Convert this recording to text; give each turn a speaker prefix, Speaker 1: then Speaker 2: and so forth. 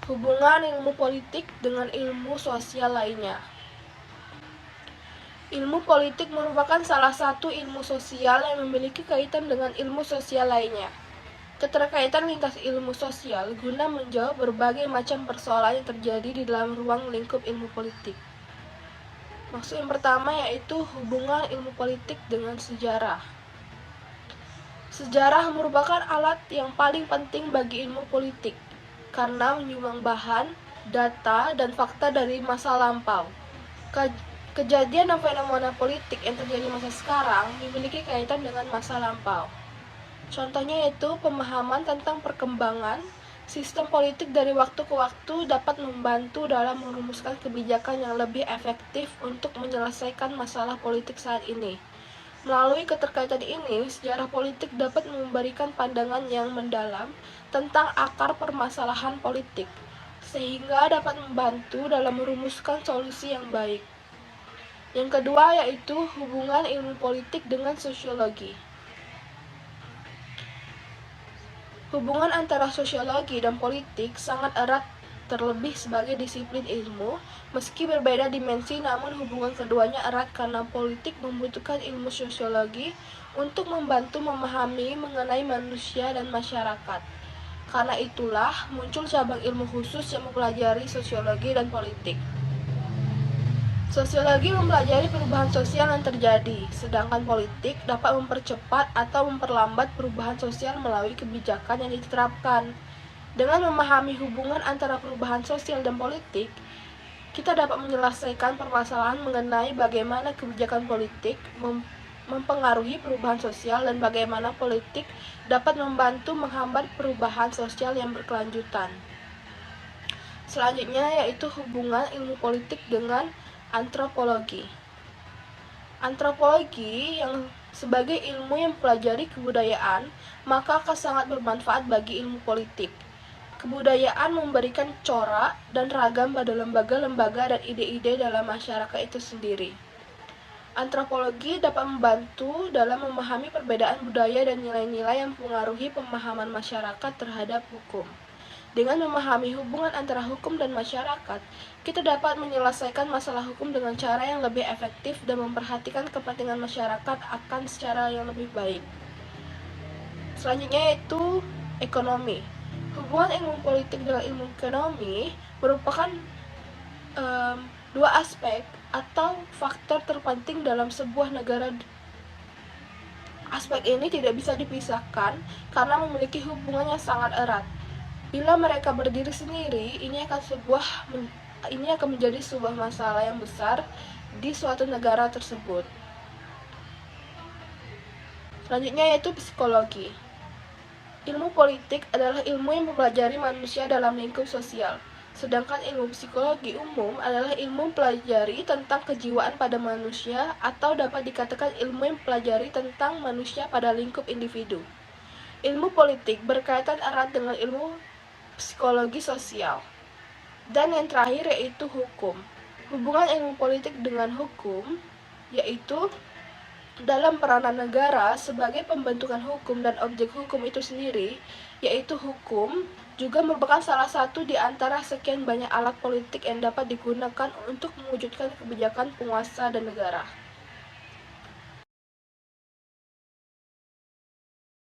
Speaker 1: Hubungan ilmu politik dengan ilmu sosial lainnya. Ilmu politik merupakan salah satu ilmu sosial yang memiliki kaitan dengan ilmu sosial lainnya. Keterkaitan lintas ilmu sosial guna menjawab berbagai macam persoalan yang terjadi di dalam ruang lingkup ilmu politik. Maksud yang pertama yaitu hubungan ilmu politik dengan sejarah. Sejarah merupakan alat yang paling penting bagi ilmu politik karena menyumbang bahan, data, dan fakta dari masa lampau. Kejadian dan fenomena politik yang terjadi masa sekarang memiliki kaitan dengan masa lampau. Contohnya yaitu pemahaman tentang perkembangan sistem politik dari waktu ke waktu dapat membantu dalam merumuskan kebijakan yang lebih efektif untuk menyelesaikan masalah politik saat ini. Melalui keterkaitan ini, sejarah politik dapat memberikan pandangan yang mendalam tentang akar permasalahan politik, sehingga dapat membantu dalam merumuskan solusi yang baik. Yang kedua yaitu hubungan ilmu politik dengan sosiologi. Hubungan antara sosiologi dan politik sangat erat, terlebih sebagai disiplin ilmu. Meski berbeda dimensi, namun hubungan keduanya erat karena politik membutuhkan ilmu sosiologi untuk membantu memahami mengenai manusia dan masyarakat. Karena itulah muncul cabang ilmu khusus yang mempelajari sosiologi dan politik. Sosiologi mempelajari perubahan sosial yang terjadi, sedangkan politik dapat mempercepat atau memperlambat perubahan sosial melalui kebijakan yang diterapkan. Dengan memahami hubungan antara perubahan sosial dan politik, kita dapat menyelesaikan permasalahan mengenai bagaimana kebijakan politik mempengaruhi perubahan sosial dan bagaimana politik dapat membantu menghambat perubahan sosial yang berkelanjutan. Selanjutnya yaitu hubungan ilmu politik dengan antropologi. Antropologi yang sebagai ilmu yang mempelajari kebudayaan, maka akan sangat bermanfaat bagi ilmu politik. Kebudayaan memberikan corak dan ragam pada lembaga-lembaga dan ide-ide dalam masyarakat itu sendiri. Antropologi dapat membantu dalam memahami perbedaan budaya dan nilai-nilai yang mempengaruhi pemahaman masyarakat terhadap hukum. Dengan memahami hubungan antara hukum dan masyarakat, kita dapat menyelesaikan masalah hukum dengan cara yang lebih efektif dan memperhatikan kepentingan masyarakat akan secara yang lebih baik. Selanjutnya yaitu ekonomi. Hubungan ilmu politik dengan ilmu ekonomi merupakan dua aspek atau faktor terpenting dalam sebuah negara. Aspek ini tidak bisa dipisahkan karena memiliki hubungan yang sangat erat. Bila mereka berdiri sendiri, ini akan menjadi sebuah masalah yang besar di suatu negara tersebut. Selanjutnya yaitu psikologi. Ilmu politik adalah ilmu yang mempelajari manusia dalam lingkup sosial, sedangkan ilmu psikologi umum adalah ilmu mempelajari tentang kejiwaan pada manusia atau dapat dikatakan ilmu yang mempelajari tentang manusia pada lingkup individu. Ilmu politik berkaitan erat dengan ilmu psikologi sosial. Dan yang terakhir yaitu hukum. Hubungan ilmu politik dengan hukum yaitu dalam peranan negara sebagai pembentukan hukum dan objek hukum itu sendiri, yaitu hukum juga merupakan salah satu di antara sekian banyak alat politik yang dapat digunakan untuk mewujudkan kebijakan penguasa dan negara.